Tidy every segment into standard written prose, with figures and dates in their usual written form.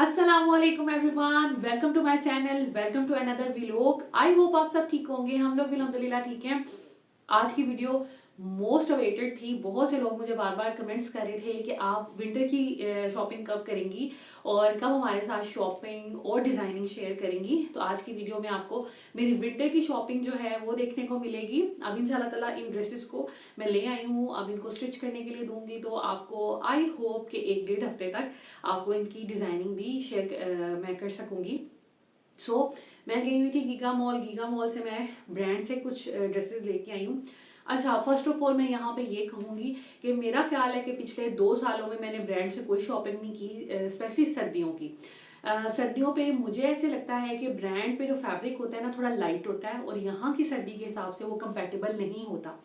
अस्सलामुअलैकुम everyone, welcome to my channel, welcome to another vlog. I hope आप सब ठीक होंगे। हम लोग भी अल्हम्दुलिल्लाह ठीक हैं। आज की वीडियो मोस्ट अवेटेड थी। बहुत से लोग मुझे बार बार कमेंट्स कर रहे थे कि आप विंटर की शॉपिंग कब करेंगी और कब हमारे साथ शॉपिंग और डिज़ाइनिंग शेयर करेंगी। तो आज की वीडियो में आपको मेरी विंटर की शॉपिंग जो है वो देखने को मिलेगी। अब इंशाल्लाह ताला इन ड्रेसेस को मैं ले आई हूँ, अब इनको स्टिच करने के लिए दूंगी। तो आपको आई होप कि 1 डेढ़ हफ्ते तक आपको इनकी डिज़ाइनिंग भी शेयर मैं कर सकूंगी। मैं गई हुई थी गीगा मॉल से मैं ब्रांड से कुछ ड्रेसेस लेके आई हूँ। अच्छा, फर्स्ट ऑफ ऑल मैं यहाँ पे ये कहूँगी कि मेरा ख्याल है कि पिछले 2 सालों में मैंने ब्रांड से कोई शॉपिंग नहीं की, स्पेशली सर्दियों की। सर्दियों पे मुझे ऐसे लगता है कि ब्रांड पे जो फैब्रिक होता है ना, थोड़ा लाइट होता है और यहाँ की सर्दी के हिसाब से वो कंपेटेबल नहीं होता।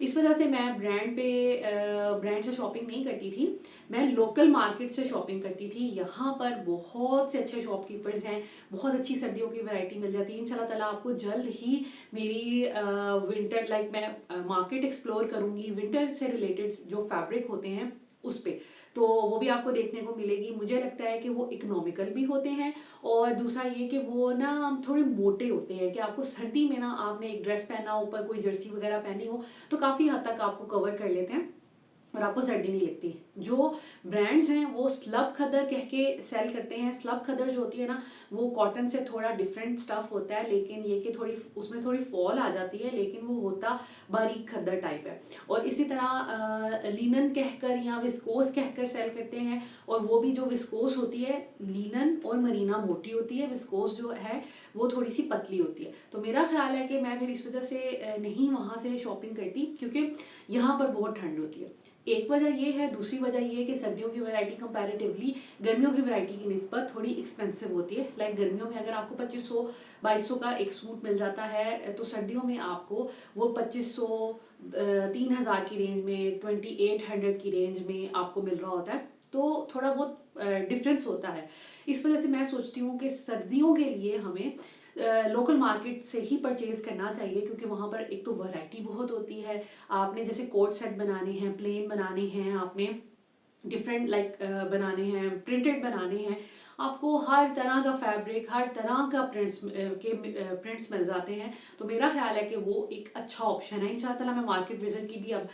इस वजह से मैं ब्रांड से शॉपिंग नहीं करती थी। मैं लोकल मार्केट से शॉपिंग करती थी। यहाँ पर बहुत से अच्छे शॉपकीपर्स हैं, बहुत अच्छी सर्दियों की वैरायटी मिल जाती है। इंशाल्लाह ताला आपको जल्द ही मेरी विंटर मैं मार्केट एक्सप्लोर करूँगी विंटर से रिलेटेड जो फैब्रिक होते हैं उस पे। तो वो भी आपको देखने को मिलेगी। मुझे लगता है कि वो इकोनॉमिकल भी होते हैं और दूसरा ये कि वो ना थोड़े मोटे होते हैं कि आपको सर्दी में ना आपने एक ड्रेस पहना ऊपर कोई जर्सी वगैरह पहनी हो तो काफ़ी हद तक आपको कवर कर लेते हैं और आपको सर्दी नहीं लगती। जो ब्रांड्स हैं वो स्लब खदर कह के सेल करते हैं। स्लब खदर जो होती है ना, वो कॉटन से थोड़ा डिफरेंट स्टफ होता है, लेकिन ये कि थोड़ी उसमें थोड़ी फॉल आ जाती है, लेकिन वो होता बारीक खद्दर टाइप है। और इसी तरह लिनन कहकर या विस्कोस कहकर सेल करते हैं। और वो भी जो विस्कोस होती है, लिनन और मरीना मोटी होती है, विस्कोस जो है वो थोड़ी सी पतली होती है। तो मेरा ख्याल है कि मैं फिर इस वजह से नहीं वहाँ से शॉपिंग करती, क्योंकि यहाँ पर बहुत ठंड होती है। एक वजह ये है, दूसरी वजह ये है कि सर्दियों की वैरायटी कंपैरेटिवली गर्मियों की वैरायटी की निस्बत थोड़ी एक्सपेंसिव होती है। लाइक गर्मियों में अगर आपको 2500 2200 का एक सूट मिल जाता है, तो सर्दियों में आपको वो 2500 3000 की रेंज में, 2800 की रेंज में आपको मिल रहा होता है। तो थोड़ा बहुत डिफरेंस होता है। इस वजह से मैं सोचती हूँ कि सर्दियों के लिए हमें लोकल मार्केट से ही परचेज करना चाहिए, क्योंकि वहाँ पर एक तो वैरायटी बहुत होती है। आपने जैसे कोट सेट बनाने हैं, प्लेन बनाने हैं, आपने डिफरेंट बनाने हैं, प्रिंटेड बनाने हैं, आपको हर तरह का फैब्रिक, हर तरह का प्रिंट्स मिल जाते हैं। तो मेरा ख्याल है कि वो एक अच्छा ऑप्शन है। इंशाल्लाह ताला मैं मार्केट विजिट की भी अब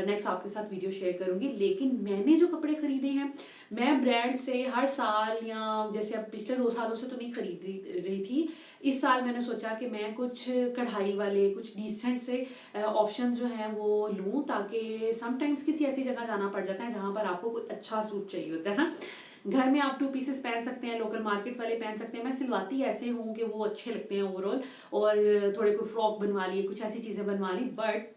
नेक्स्ट आपके साथ वीडियो शेयर करूंगी। लेकिन मैंने जो कपड़े खरीदे हैं, मैं ब्रांड से हर साल, या जैसे अब पिछले 2 सालों से तो नहीं खरीद रही थी, इस साल मैंने सोचा कि मैं कुछ कढ़ाई वाले, कुछ डिसेंट से ऑप्शन जो हैं वो लूँ, ताकि समटाइम्स किसी ऐसी जगह जाना पड़ जाता है जहाँ पर आपको कोई अच्छा सूट चाहिए होता है ना। घर में आप 2 पीसेस पहन सकते हैं, लोकल मार्केट वाले पहन सकते हैं। मैं सिलवाती ऐसे हूँ कि वो अच्छे लगते हैं ओवरऑल, और थोड़े कोई फ्रॉक बनवा लिए, कुछ ऐसी चीज़ें बनवा ली। बट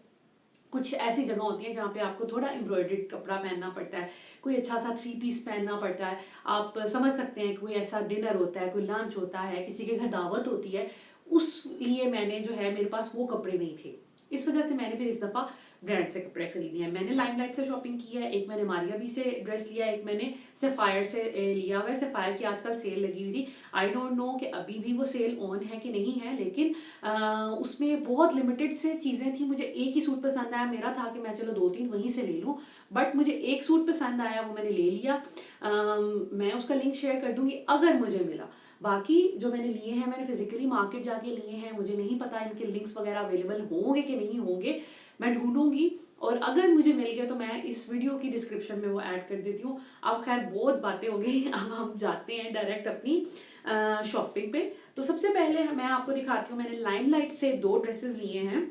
कुछ ऐसी जगह होती है जहाँ पे आपको थोड़ा एम्ब्रॉयडर्ड कपड़ा पहनना पड़ता है, कोई अच्छा सा 3 पीस पहनना पड़ता है। आप समझ सकते हैं, कोई ऐसा डिनर होता है, कोई लंच होता है, किसी के घर दावत होती है, उस लिए मैंने जो है, मेरे पास वो कपड़े नहीं थे। इस वजह से मैंने फिर इस दफ़ा ब्रांड से कपड़े खरीदे हैं। मैंने लाइमलाइट से शॉपिंग की है, एक मैंने मारिया बी से ड्रेस लिया, एक मैंने सेफायर से लिया हुआ है। सेफायर की आजकल सेल लगी हुई थी। आई डोंट नो कि अभी भी वो सेल ऑन है कि नहीं है, लेकिन उसमें बहुत लिमिटेड से चीज़ें थी। मुझे एक ही सूट पसंद आया, मेरा था कि मैं चलो 2 3 वहीं से ले लूँ। बट मुझे एक सूट पसंद आया, वो मैंने ले लिया। मैं उसका लिंक शेयर कर दूंगी अगर मुझे मिला। बाकी जो मैंने लिए हैं, मैंने फिजिकली मार्केट जाके लिए हैं। मुझे नहीं पता इनके लिंक्स वगैरह अवेलेबल होंगे कि नहीं होंगे, मैं ढूंढूंगी। और अगर मुझे मिल गया तो मैं इस वीडियो की डिस्क्रिप्शन में वो ऐड कर देती हूँ। अब खैर बहुत बातें हो गई, अब हम जाते हैं डायरेक्ट अपनी शॉपिंग पे। तो सबसे पहले मैं आपको दिखाती हूँ, मैंने लाइमलाइट से 2 ड्रेसेस लिए हैं,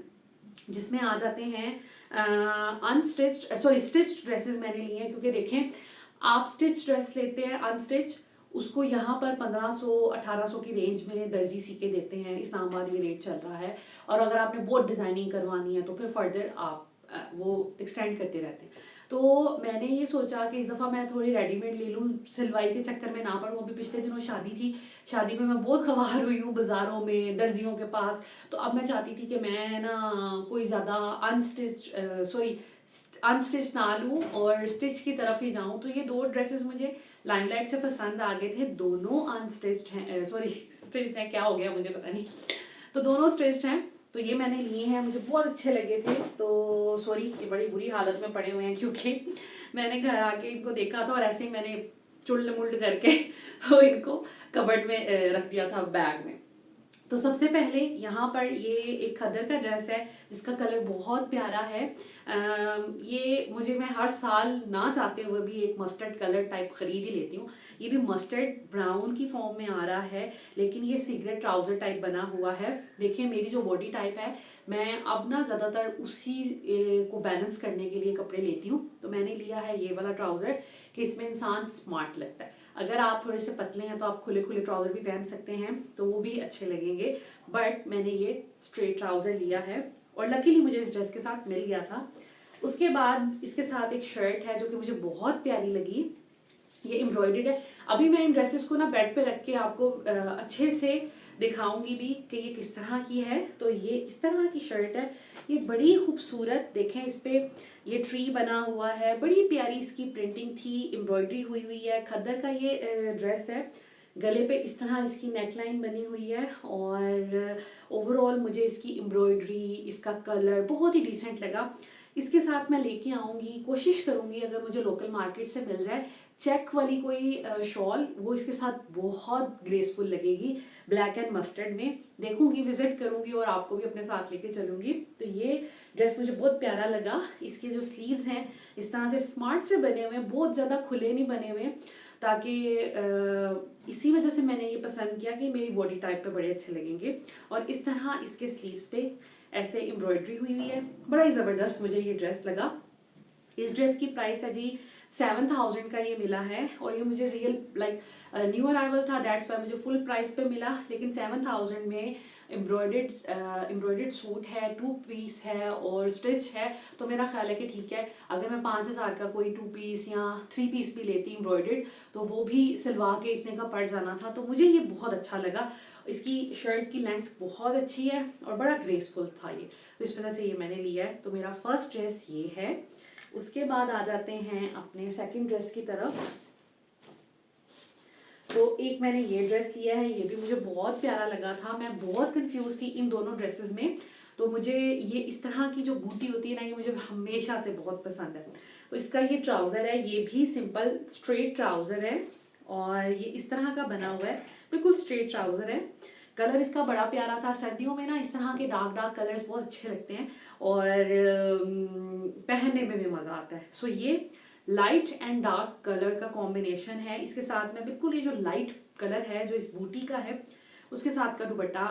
जिसमें आ जाते हैं स्टिच्ड ड्रेसेस मैंने लिए हैं। क्योंकि देखें, आप स्टिच ड्रेस लेते हैं अनस्टिच, उसको यहाँ पर 1500 1800 की रेंज में दर्जी सी के देते हैं। इस्लामाबाद ये रेट चल रहा है। और अगर आपने बहुत डिज़ाइनिंग करवानी है तो फिर फर्दर आप वो एक्सटेंड करते रहते हैं। तो मैंने ये सोचा कि इस दफ़ा मैं थोड़ी रेडीमेड ले लूँ, सिलवाई के चक्कर में ना पड़ूँ। अभी पिछले दिनों शादी थी, शादी में मैं बहुत खवार हुई हूँ बाज़ारों में, दर्जियों के पास। तो अब मैं चाहती थी कि मैं ना कोई ज़्यादा अनस्टिच ना लूँ और स्टिच की तरफ ही जाऊँ। तो ये 2 ड्रेसेस मुझे लाइमलाइट से पसंद आ गए थे। दोनों अनस्टिच्ड हैं, स्टिच्ड हैं, क्या हो गया मुझे पता नहीं। तो दोनों स्टिच्ड हैं। तो ये मैंने लिए हैं, मुझे बहुत अच्छे लगे थे। तो सॉरी, ये बड़ी बुरी हालत में पड़े हुए हैं, क्योंकि मैंने घर आके इनको देखा था और ऐसे ही मैंने चुल्ड मुल्ड करके तो इनको कबर्ड में रख दिया था बैग में। तो सबसे पहले यहाँ पर ये एक खद्दर का ड्रेस है जिसका कलर बहुत प्यारा है। ये मैं हर साल ना चाहते हुए भी एक मस्टर्ड कलर टाइप खरीद ही लेती हूँ। ये भी मस्टर्ड ब्राउन की फॉर्म में आ रहा है, लेकिन ये सिगरेट ट्राउजर टाइप बना हुआ है। देखिए मेरी जो बॉडी टाइप है, मैं अब ना ज़्यादातर उसी को बैलेंस करने के लिए कपड़े लेती हूँ। तो मैंने लिया है ये वाला ट्राउज़र कि इसमें इंसान स्मार्ट लगता है। अगर आप थोड़े से पतले हैं तो आप खुले खुले ट्राउज़र भी पहन सकते हैं, तो वो भी अच्छे लगेंगे। बट मैंने ये स्ट्रेट ट्राउज़र लिया है और लकीली मुझे इस ड्रेस के साथ मिल गया था। उसके बाद इसके साथ एक शर्ट है जो कि मुझे बहुत प्यारी लगी। ये एम्ब्रॉयडर्ड है। अभी मैं इन ड्रेसेस को ना बेड पे रख के आपको अच्छे से दिखाऊंगी भी कि ये किस तरह की है। तो ये इस तरह की शर्ट है, ये बड़ी खूबसूरत। देखें इस पे ये ट्री बना हुआ है, बड़ी प्यारी इसकी प्रिंटिंग थी, एम्ब्रॉयडरी हुई हुई है। खद्दर का ये ड्रेस है। गले पे इस तरह इसकी नेकलाइन बनी हुई है और ओवरऑल मुझे इसकी एम्ब्रॉयडरी, इसका कलर बहुत ही डिसेंट लगा। इसके साथ मैं लेके आऊँगी, कोशिश करूँगी अगर मुझे लोकल मार्केट से मिल जाए चेक वाली कोई शॉल, वो इसके साथ बहुत ग्रेसफुल लगेगी ब्लैक एंड मस्टर्ड में। देखूंगी, विजिट करूंगी और आपको भी अपने साथ लेके चलूंगी। तो ये ड्रेस मुझे बहुत प्यारा लगा। इसके जो स्लीव्स हैं इस तरह से स्मार्ट से बने हुए हैं, बहुत ज़्यादा खुले नहीं बने हुए, ताकि इसी वजह से मैंने ये पसंद किया कि मेरी बॉडी टाइप पे बड़े अच्छे लगेंगे। और इस तरह इसके स्लीव्स पे ऐसे एम्ब्रॉयडरी हुई हुई है, बड़ा ही ज़बरदस्त मुझे ये ड्रेस लगा। इस ड्रेस की प्राइस है जी 7000 का ये मिला है और ये मुझे रियल लाइक न्यू अराइवल था, दैट्स वाई मुझे फुल प्राइस पे मिला। लेकिन 7000 में एम्ब्रॉयडर्ड सूट है, 2 पीस है और स्टिच है, तो मेरा ख्याल है कि ठीक है। अगर मैं 5000 का कोई 2 पीस या 3 पीस भी लेती एम्ब्रॉयडर्ड, तो वो भी सिलवा के इतने का पड़ जाना था। तो मुझे ये बहुत अच्छा लगा। इसकी शर्ट की लेंथ बहुत अच्छी है और बड़ा ग्रेसफुल था ये, तो इस वजह से ये मैंने लिया है। तो मेरा फर्स्ट ड्रेस ये है। उसके बाद आ जाते हैं अपने सेकंड ड्रेस की तरफ। तो एक मैंने ये ड्रेस लिया है, ये भी मुझे बहुत प्यारा लगा था। मैं बहुत कंफ्यूज थी इन दोनों ड्रेसेस में। तो मुझे ये इस तरह की जो बूटी होती है ना, ये मुझे हमेशा से बहुत पसंद है। तो इसका ये ट्राउज़र है, ये भी सिंपल स्ट्रेट ट्राउज़र है और ये इस तरह का बना हुआ है, बिल्कुल स्ट्रेट ट्राउज़र है। कलर इसका बड़ा प्यारा था। सर्दियों में ना इस तरह के डार्क डार्क कलर्स बहुत अच्छे लगते हैं और पहनने में भी मज़ा आता है। सो ये लाइट एंड डार्क कलर का कॉम्बिनेशन है। इसके साथ में बिल्कुल ये जो लाइट कलर है जो इस बूटी का है, उसके साथ का दुपट्टा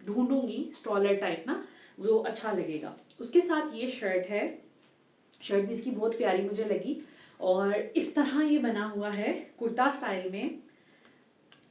ढूंढूंगी स्टॉलर टाइप ना, वो अच्छा लगेगा। उसके साथ ये शर्ट है, शर्ट भी इसकी बहुत प्यारी मुझे लगी और इस तरह ये बना हुआ है कुर्ता स्टाइल में।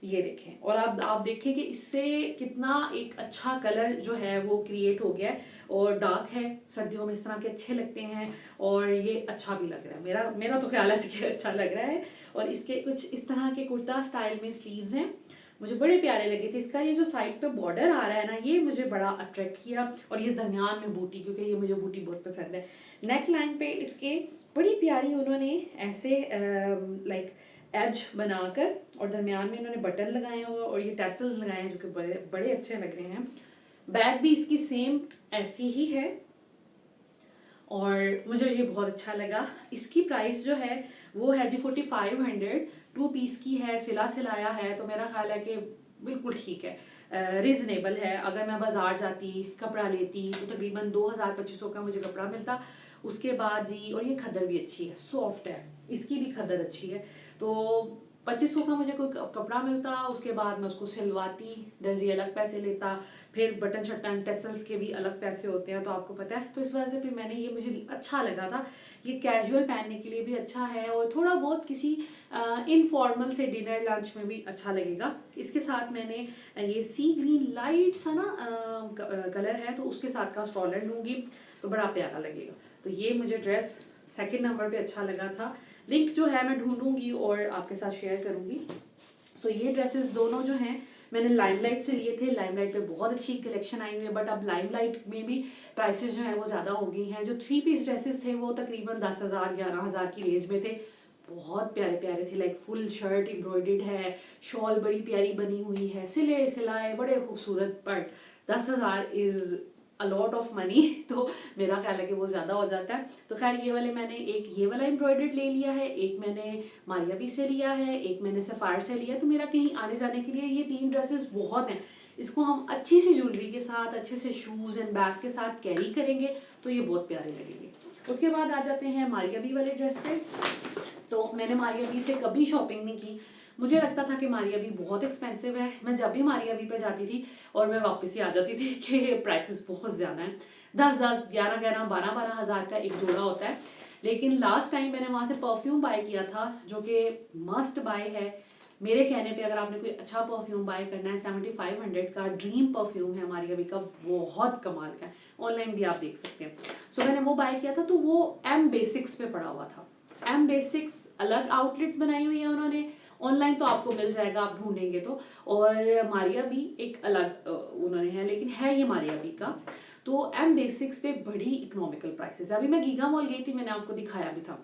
ये देखें और आप देखें कि इससे कितना एक अच्छा कलर जो है वो क्रिएट हो गया है और डार्क है, सर्दियों में इस तरह के अच्छे लगते हैं और ये अच्छा भी लग रहा है। मेरा तो ख्याल है कि अच्छा लग रहा है। और इसके कुछ इस तरह के कुर्ता स्टाइल में स्लीव्स हैं, मुझे बड़े प्यारे लगे थे। इसका ये जो साइड पे बॉर्डर आ रहा है ना, ये मुझे बड़ा अट्रैक्ट किया और ये दरमियान में बूटी, क्योंकि ये मुझे बूटी बहुत पसंद है। नेक लाइन पे इसके बड़ी प्यारी उन्होंने ऐसे लाइक एज बनाकर और दरमियान में इन्होंने बटन लगाए हुए और ये टैसल्स लगाए हैं जो कि बड़े बड़े अच्छे लग रहे हैं। बैग भी इसकी सेम ऐसी ही है और मुझे ये बहुत अच्छा लगा। इसकी प्राइस जो है वो है जी 4500, 2 पीस की है, सिला सिलाया है, तो मेरा ख्याल है कि बिल्कुल ठीक है, रीज़नेबल है। अगर मैं बाज़ार जाती कपड़ा लेती तो तकरीबन 2000-2500 का मुझे कपड़ा मिलता। उसके बाद जी, और ये खद्दर भी अच्छी है, सॉफ्ट है, इसकी भी खद्दर अच्छी है, तो 2500 का मुझे कोई कपड़ा मिलता। उसके बाद मैं उसको सिलवाती, दर्जी अलग पैसे लेता, फिर बटन शटन टेसल्स के भी अलग पैसे होते हैं, तो आपको पता है। तो इस वजह से फिर मैंने ये, मुझे अच्छा लगा था। ये कैजुअल पहनने के लिए भी अच्छा है और थोड़ा बहुत किसी इनफॉर्मल से डिनर लंच में भी अच्छा लगेगा। इसके साथ मैंने ये सी ग्रीन लाइट सा ना कलर है, तो उसके साथ का स्टॉलर लूँगी तो बड़ा प्यारा लगेगा। तो ये मुझे ड्रेस सेकंड नंबर पे अच्छा लगा था। लिंक जो है मैं ढूंढूंगी और आपके साथ शेयर करूंगी। सो ये ड्रेसेस दोनों जो हैं मैंने लाइमलाइट से लिए थे। लाइमलाइट पे बहुत अच्छी कलेक्शन आई हुई है, बट अब लाइमलाइट में भी प्राइसेस जो है वो ज़्यादा हो गई हैं। जो 3 पीस ड्रेसेस थे वो तकरीबन 10,000 11,000 की रेंज में थे, बहुत प्यारे प्यारे थे। लाइक फुल शर्ट एम्ब्रॉयडर्ड है, शॉल बड़ी प्यारी बनी हुई है, सिले सिलाए बड़े खूबसूरत, but 10,000 is a lot of money तो मेरा ख्याल है कि वो ज़्यादा हो जाता है। तो खैर ये वाले मैंने एक ये वाला एम्ब्रॉयडर्ड ले लिया है, एक मैंने मारिया बी से लिया है, एक मैंने सफ़ायर से लिया है। तो मेरा कहीं आने जाने के लिए ये 3 ड्रेसेस बहुत हैं। इसको हम अच्छी सी ज्वेलरी के साथ, अच्छे से शूज़ एंड बैग के साथ कैरी करेंगे तो ये बहुत प्यारे लगेंगे। उसके बाद आ जाते हैं मारिया बी वाले ड्रेस पे। तो मैंने मारिया बी से कभी शॉपिंग नहीं की। मुझे लगता था कि मारिया बी बहुत एक्सपेंसिव है। मैं जब भी मारिया बी पे जाती थी और मैं वापस ही आ जाती थी कि प्राइसेस बहुत ज़्यादा हैं। 10-10, 11-11, 12-12 हज़ार का एक जोड़ा होता है। लेकिन लास्ट टाइम मैंने वहाँ से परफ्यूम बाय किया था जो कि मस्ट बाय है। मेरे कहने पे अगर आपने कोई अच्छा परफ्यूम बाय करना है, 7500 का ड्रीम परफ्यूम है मारिया बी का, बहुत कमाल का है। ऑनलाइन भी आप देख सकते हैं। सो मैंने वो बाय किया था तो वो एम बेसिक्स पे पड़ा हुआ था। एम बेसिक्स अलग आउटलेट बनाई हुई है उन्होंने, ऑनलाइन तो आपको मिल जाएगा आप ढूंढेंगे तो। और मारिया बी एक अलग उन्होंने है, लेकिन है ये मारिया बी का। तो एम बेसिक्स पे बड़ी इकोनॉमिकल प्राइसेस है। अभी मैं गीगा मॉल गई थी, मैंने आपको दिखाया भी था,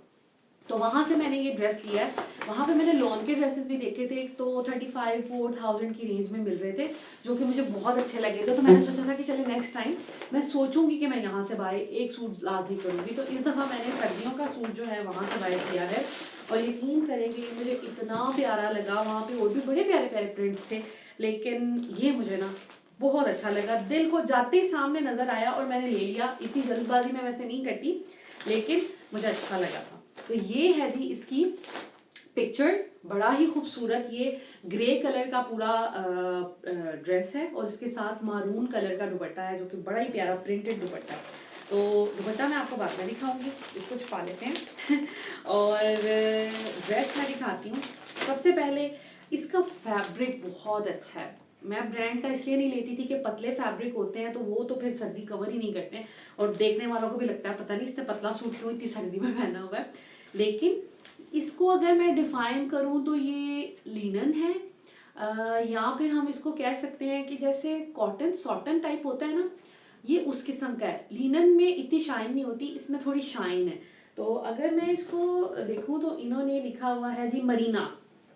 तो वहाँ से मैंने ये ड्रेस लिया है। वहाँ पे मैंने लॉन के ड्रेसेस भी देखे थे, तो 35-4000 की रेंज में मिल रहे थे जो कि मुझे बहुत अच्छे लगे थे। तो मैंने सोचा था कि चले नेक्स्ट टाइम मैं सोचूंगी कि मैं यहाँ से बाय एक सूट लाजमी करूँगी। तो इस दफ़ा मैंने सर्दियों का सूट जो है वहाँ से बाय किया है और यकीन करेंगे मुझे इतना प्यारा लगा। वहाँ पे और भी बड़े प्यारे प्यारे प्रिंट्स थे, लेकिन ये मुझे ना बहुत अच्छा लगा। दिल को जाते ही सामने नज़र आया और मैंने ले लिया। इतनी जल्दबाजी में वैसे नहीं करती, लेकिन मुझे अच्छा लगा था। तो ये है जी इसकी पिक्चर, बड़ा ही खूबसूरत ये ग्रे कलर का पूरा ड्रेस है और इसके साथ मारून कलर का दुपट्टा है जो कि बड़ा ही प्यारा प्रिंटेड दुपट्टा है। तो दुपट्टा मैं आपको बाद में दिखाऊंगी, इसको छुपा लेते हैं और ड्रेस मैं दिखाती हूँ। सबसे पहले इसका फैब्रिक बहुत अच्छा है। मैं ब्रांड का इसलिए नहीं लेती थी कि पतले फैब्रिक होते हैं तो वो तो फिर सर्दी कवर ही नहीं करते हैं और देखने वालों को भी लगता है पता नहीं इसने पतला सूट क्यों इतनी सर्दी में पहना हुआ है। लेकिन इसको अगर मैं डिफाइन करूं तो ये लिनन है, या फिर हम इसको कह सकते हैं कि जैसे कॉटन सॉटन टाइप होता है ना, ये उस किस्म का है। लिनन में इतनी शाइन नहीं होती, इसमें थोड़ी शाइन है। तो अगर मैं इसको देखूं तो इन्होंने लिखा हुआ है जी मरीना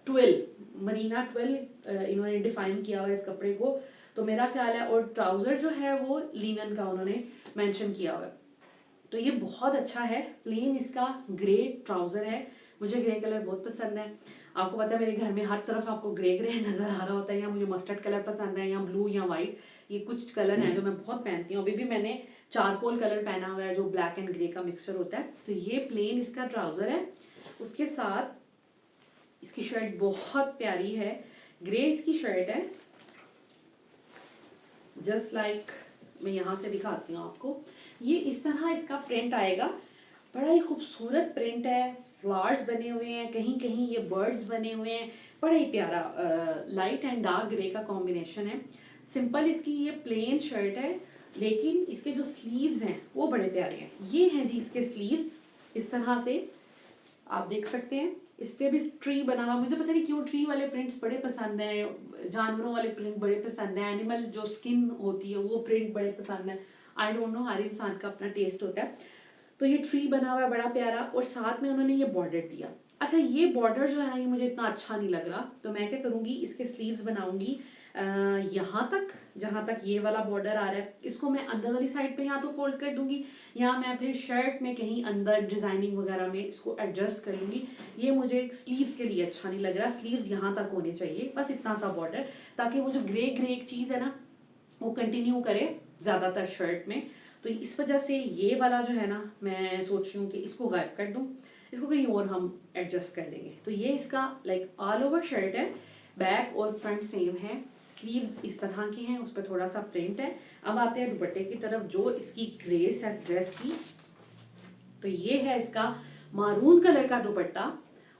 12 इन्होंने डिफाइन किया हुआ है इस कपड़े को। तो मेरा ख्याल है, और ट्राउजर जो है वो लिनन का उन्होंने मेंशन किया हुआ है। तो ये बहुत अच्छा है। प्लेन इसका ग्रे ट्राउजर है, मुझे ग्रे कलर बहुत पसंद है। आपको पता है मेरे घर में हर तरफ आपको ग्रे ग्रे नज़र आ रहा होता है, या मुझे मस्टर्ड कलर पसंद है या ब्लू या वाइट। ये कुछ कलर हैं जो मैं बहुत पहनती हूँ। अभी भी मैंने चारकोल कलर पहना हुआ है जो ब्लैक एंड ग्रे का मिक्सचर होता है। तो ये प्लेन इसका ट्राउजर है, उसके साथ इसकी शर्ट बहुत प्यारी है। ग्रे इसकी शर्ट है, जस्ट लाइक मैं यहाँ से दिखाती हूँ आपको। ये इस तरह इसका प्रिंट आएगा, बड़ा ही खूबसूरत प्रिंट है। फ्लावर्स बने हुए हैं, कहीं कहीं ये बर्ड्स बने हुए हैं, बड़ा ही प्यारा लाइट एंड डार्क ग्रे का कॉम्बिनेशन है। सिंपल इसकी ये प्लेन शर्ट है, लेकिन इसके जो स्लीव्स हैं वो बड़े प्यारे हैं। ये हैं जी इसके स्लीव्स, इस तरह से आप देख सकते हैं। इस पे भी ट्री बना हुआ, मुझे पता नहीं क्यों ट्री वाले प्रिंट्स बड़े पसंद हैं, जानवरों वाले प्रिंट बड़े पसंद हैं, एनिमल जो स्किन होती है वो प्रिंट बड़े पसंद है। आई डोंट नो, हर इंसान का अपना टेस्ट होता है। तो ये ट्री बना हुआ है बड़ा प्यारा, और साथ में उन्होंने ये बॉर्डर दिया। अच्छा, ये बॉर्डर जो है ना ये मुझे इतना अच्छा नहीं लग रहा, तो मैं क्या करूँगी, इसके स्लीव्स बनाऊंगी यहाँ तक, जहाँ तक ये वाला बॉर्डर आ रहा है। इसको मैं अंदर वाली साइड पे या तो फोल्ड कर दूंगी, या मैं फिर शर्ट में कहीं अंदर डिजाइनिंग वगैरह में इसको एडजस्ट कर लूंगी। ये मुझे स्लीव्स के लिए अच्छा नहीं लग रहा। स्लीव्स यहाँ तक होने चाहिए, बस इतना सा बॉर्डर, ताकि वो जो ग्रे ग्रे एक चीज़ है ना वो कंटिन्यू करे ज़्यादातर शर्ट में। तो इस वजह से ये वाला जो है ना, मैं सोच रही हूँ कि इसको गायब कर दूँ, इसको कहीं और हम एडजस्ट कर देंगे। तो ये इसका लाइक ऑल ओवर शर्ट है, बैक और फ्रंट सेम है, स्लीव्स इस तरह की हैं, उस पर थोड़ा सा प्रिंट है। अब आते हैं दुपट्टे की तरफ, जो इसकी ग्रेस है ड्रेस की। तो ये है इसका मारून कलर का दुपट्टा,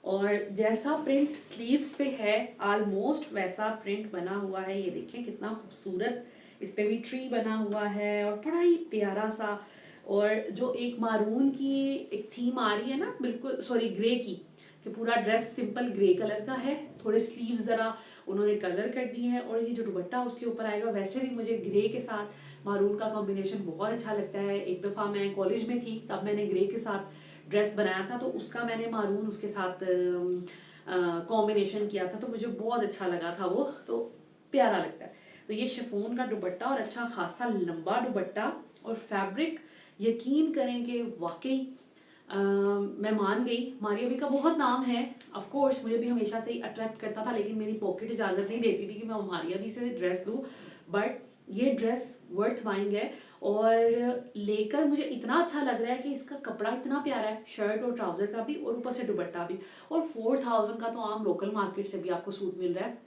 और जैसा प्रिंट स्लीव्स पे है ऑलमोस्ट वैसा प्रिंट बना हुआ है। ये देखें कितना खूबसूरत, इस पे भी ट्री बना हुआ है और बड़ा ही प्यारा सा। और जो एक मारून की एक थीम आ रही है ना, बिल्कुल सॉरी ग्रे की, कि पूरा ड्रेस सिंपल ग्रे कलर का है, थोड़े स्लीव्स ज़रा उन्होंने कलर कर दिए हैं, और ये जो दुपट्टा उसके ऊपर आएगा। वैसे भी मुझे ग्रे के साथ मारून का कॉम्बिनेशन बहुत अच्छा लगता है। एक दफ़ा मैं कॉलेज में थी, तब मैंने ग्रे के साथ ड्रेस बनाया था, तो उसका मैंने मारून उसके साथ कॉम्बिनेशन किया था, तो मुझे बहुत अच्छा लगा था वो, तो प्यारा लगता है। तो ये शिफॉन का दुपट्टा, और अच्छा खासा लंबा दुपट्टा, और फैब्रिक यकीन करें कि वाकई मैं मान गई। मारिया भी का बहुत नाम है, ऑफ कोर्स मुझे भी हमेशा से ही अट्रैक्ट करता था, लेकिन मेरी पॉकेट इजाज़त नहीं देती थी कि मैं मारिया भी से ड्रेस लूँ। बट ये ड्रेस वर्थ बाइंग है और लेकर मुझे इतना अच्छा लग रहा है कि इसका कपड़ा इतना प्यारा है, शर्ट और ट्राउज़र का भी और ऊपर से दुपट्टा भी। और 4000 का तो आम लोकल मार्केट से भी आपको सूट मिल रहा है,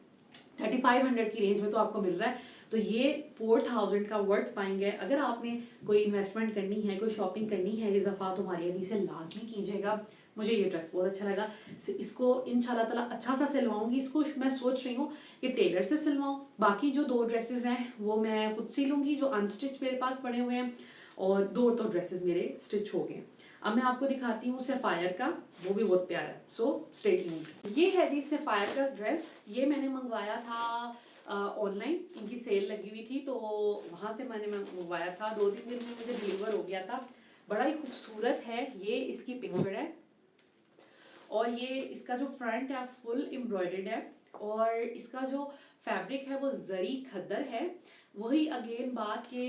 3500 की रेंज में तो आपको मिल रहा है। तो ये 4000 का वर्थ पाएंगे। अगर आपने कोई इन्वेस्टमेंट करनी है, कोई शॉपिंग करनी है इस दफ़ा, तो हमारी अभी से लाजमी कीजिएगा। मुझे ये ड्रेस बहुत अच्छा लगा। इसको इंशाल्लाह ताला अच्छा सा सिलवाऊंगी। इसको मैं सोच रही हूँ कि टेलर से सिलवाऊँ। बाकी जो 2 ड्रेसेस हैं वो मैं खुद सी लूँगी, जो अनस्टिच मेरे पास पड़े हुए हैं, और 2 तो ड्रेसेस मेरे स्टिच हो गए। अब मैं आपको दिखाती हूँ सफ़ायर का, वो भी बहुत प्यारा है। So stay tuned. ये है जी सफ़ायर का ड्रेस। ये मैंने मंगवाया था ऑनलाइन, इनकी सेल लगी हुई थी तो वहाँ से मैंने मंगवाया था। 2-3 दिन में मुझे डिलीवर हो गया था। बड़ा ही खूबसूरत है। ये इसकी पिक्चर है और ये इसका जो फ्रंट है फुल एम्ब्रॉयडर्ड है और इसका जो फैब्रिक है वो जरी खद्दर है। वही अगेन बात के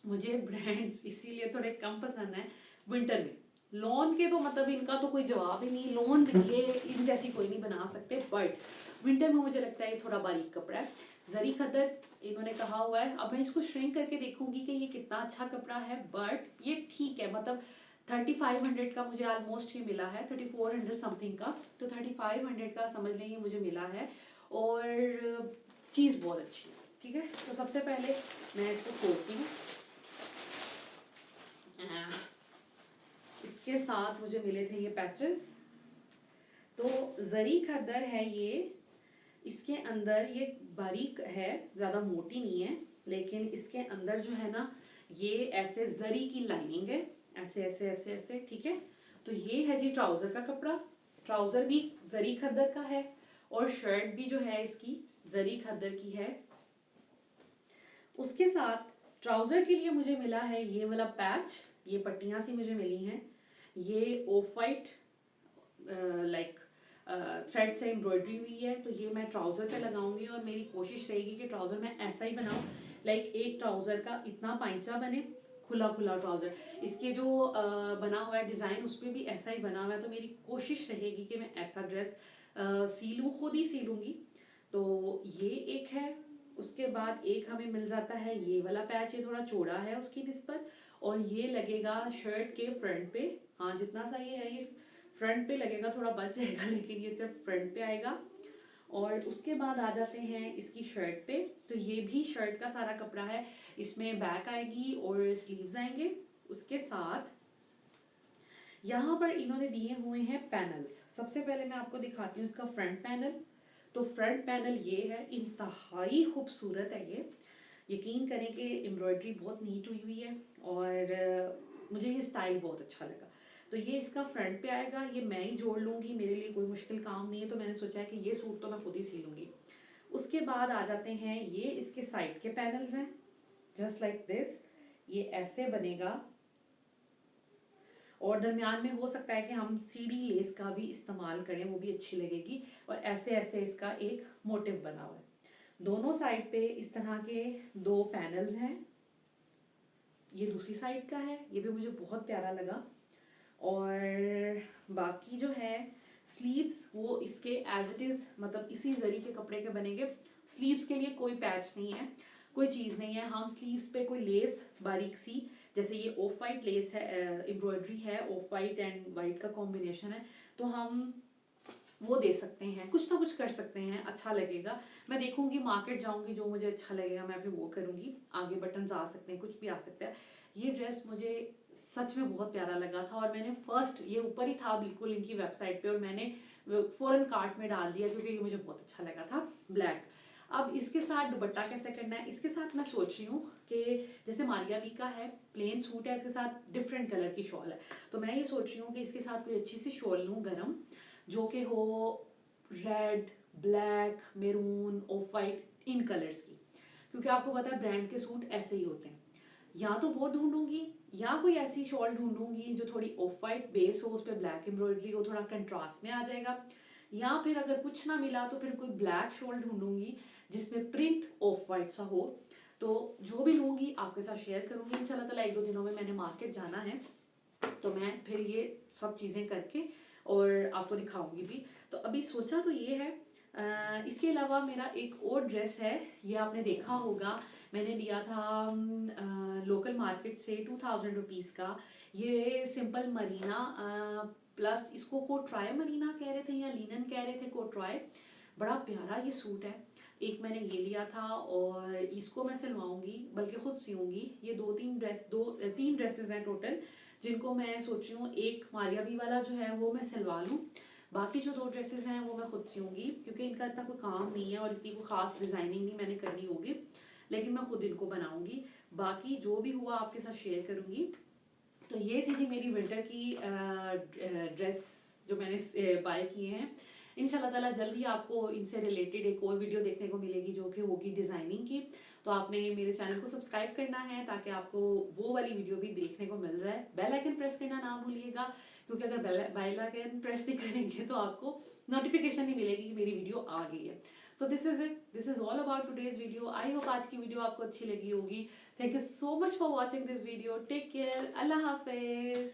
मुझे ब्रांड्स इसीलिए थोड़े कम पसंद है विंटर में। लॉन के तो मतलब इनका तो कोई जवाब ही नहीं, लॉन ये इन जैसी कोई नहीं बना सकते, बट विंटर में मुझे लगता है ये थोड़ा बारीक कपड़ा है, जरी खद्दर इन्होंने कहा हुआ है। अब मैं इसको श्रिंक करके देखूंगी कि ये कितना अच्छा कपड़ा है, बट ये ठीक है। मतलब 3500 का मुझे ऑलमोस्ट ये मिला है, 3400 समथिंग का, तो 3500 का समझ लें ये मुझे मिला है और चीज़ बहुत अच्छी है। ठीक है, तो सबसे पहले मैं इसको खोलती हूँ। इसके साथ मुझे मिले थे ये पैचेस। तो जरी खद्दर है ये, इसके अंदर ये बारीक है, ज़्यादा मोटी नहीं है, लेकिन इसके अंदर जो है ना ये ऐसे जरी की लाइनिंग है, ऐसे ऐसे ऐसे ऐसे। ठीक है, तो ये है जी ट्राउज़र का कपड़ा। ट्राउज़र भी जरी खद्दर का है और शर्ट भी जो है इसकी जरी खद्दर की है। उसके साथ ट्राउज़र के लिए मुझे मिला है ये वाला पैच, ये पट्टियाँ सी मुझे मिली हैं। ये ऑफ वाइट लाइक थ्रेड से एम्ब्रॉयडरी हुई है, तो ये मैं ट्राउज़र पे लगाऊंगी और मेरी कोशिश रहेगी कि ट्राउज़र मैं ऐसा ही बनाऊं, लाइक एक ट्राउज़र का इतना पाइंचा बने, खुला खुला ट्राउज़र। इसके जो बना हुआ है डिज़ाइन उस पर भी ऐसा ही बना हुआ है, तो मेरी कोशिश रहेगी कि मैं ऐसा ड्रेस सीलूँ, खुद ही सीलूँगी। तो ये एक है। उसके बाद एक हमें मिल जाता है ये वाला पैच, ये थोड़ा चौड़ा है उसकी निस्बत और ये लगेगा शर्ट के फ्रंट पे। हाँ, जितना सा ये है ये फ्रंट पे लगेगा, थोड़ा बच जाएगा लेकिन ये सिर्फ फ्रंट पे आएगा। और उसके बाद आ जाते हैं इसकी शर्ट पे। तो ये भी शर्ट का सारा कपड़ा है, इसमें बैक आएगी और स्लीव्स आएंगे। उसके साथ यहाँ पर इन्होंने दिए हुए हैं पैनल्स। सबसे पहले मैं आपको दिखाती हूँ इसका फ्रंट पैनल। तो फ्रंट पैनल ये है, इंतहाई खूबसूरत है ये। यकीन करें कि एम्ब्रॉयडरी बहुत नीट हुई हुई है और मुझे ये स्टाइल बहुत अच्छा लगा। तो ये इसका फ्रंट पे आएगा, ये मैं ही जोड़ लूँगी, मेरे लिए कोई मुश्किल काम नहीं है, तो मैंने सोचा है कि ये सूट तो मैं खुद ही सी लूँगी। उसके बाद आ जाते हैं ये इसके साइड के पैनल्स हैं, जस्ट लाइक दिस। ये ऐसे बनेगा और दरमियान में हो सकता है कि हम सीढ़ी लेस का भी इस्तेमाल करें, वो भी अच्छी लगेगी। और ऐसे ऐसे इसका एक मोटिव बना हुआ है। दोनों साइड पे इस तरह के 2 पैनल्स हैं। ये दूसरी साइड का है, ये भी मुझे बहुत प्यारा लगा। और बाकी जो है स्लीव्स वो इसके एज इट इज़, मतलब इसी जरी के कपड़े के बनेंगे। स्लीव्स के लिए कोई पैच नहीं है, कोई चीज़ नहीं है। हम स्लीव्स पे कोई लेस बारीक सी, जैसे ये ऑफ वाइट लेस है, एम्ब्रॉयडरी है, ऑफ वाइट एंड वाइट का कॉम्बिनेशन है, तो हम वो दे सकते हैं, कुछ ना कुछ कर सकते हैं, अच्छा लगेगा। मैं देखूंगी, मार्केट जाऊंगी, जो मुझे अच्छा लगेगा मैं फिर वो करूंगी। आगे बटन्स आ सकते हैं, कुछ भी आ सकता है। ये ड्रेस मुझे सच में बहुत प्यारा लगा था और मैंने फर्स्ट, ये ऊपर ही था बिल्कुल इनकी वेबसाइट पे, और मैंने फौरन कार्ट में डाल दिया क्योंकि ये मुझे बहुत अच्छा लगा था, ब्लैक। अब इसके साथ दुपट्टा कैसे करना है, इसके साथ मैं सोच रही हूँ कि जैसे मारिया बी का है प्लेन सूट है, इसके साथ डिफरेंट कलर की शॉल है, तो मैं ये सोच रही हूँ कि इसके साथ कोई अच्छी सी शॉल लूँ गरम, जो कि हो red, black, maroon, of white, in colours की। क्योंकि आपको पता है ब्रांड के सूट ऐसे ही होते हैं। या तो वो ढूंढूंगी या कोई ऐसी शॉल ढूंढूंगी जो थोड़ी ऑफ वाइट बेस हो, उस पर ब्लैक एम्ब्रॉयडरी हो, थोड़ा कंट्रास्ट में आ जाएगा। या फिर अगर कुछ ना मिला तो फिर कोई ब्लैक शॉल ढूंढूंगी जिसमें प्रिंट ऑफ वाइट सा हो। तो जो भी लूँगी आपके साथ शेयर करूँगी इंशाल्लाह ताला। 1-2 दिनों में मैंने मार्केट जाना है, तो मैं फिर ये सब चीज़ें करके और आपको दिखाऊंगी भी। तो अभी सोचा तो ये है। इसके अलावा मेरा एक और ड्रेस है, ये आपने देखा होगा, मैंने लिया था लोकल मार्केट से 2000 रुपीज़ का। ये सिंपल मरीना प्लस इसको कोट्राय मरीना कह रहे थे या लिनन कह रहे थे, कोट्राय। बड़ा प्यारा ये सूट है। एक मैंने ये लिया था और इसको मैं सिलवाऊंगी, बल्कि खुद सियूंगी। ये 3 ड्रेसेस हैं टोटल, जिनको मैं सोच रही हूँ एक मारिया बी वाला जो है वो मैं सिलवा लूँ। बाकी जो 2 ड्रेसेस हैं वो मैं खुद सियूंगी, क्योंकि इनका इतना कोई काम नहीं है और इतनी कोई खास डिज़ाइनिंग नहीं मैंने करनी होगी, लेकिन मैं खुद इनको बनाऊंगी। बाकी जो भी हुआ आपके साथ शेयर करूंगी। तो ये थी जी मेरी विंटर की ड्रेस जो मैंने बाय किए हैं। इंशाल्लाह ताला जल्दी आपको इनसे रिलेटेड एक और वीडियो देखने को मिलेगी जो कि होगी डिज़ाइनिंग की। तो आपने मेरे चैनल को सब्सक्राइब करना है ताकि आपको वो वाली वीडियो भी देखने को मिल जाए। बेल आइकन प्रेस करना ना भूलिएगा, क्योंकि अगर बेल आइकन प्रेस नहीं करेंगे तो आपको नोटिफिकेशन नहीं मिलेगी कि मेरी वीडियो आ गई है। So this is it, this is all about today's video. I hope आज की वीडियो आपको अच्छी लगी होगी। Thank you so much for watching this video. Take care, अल्लाह हाफिज।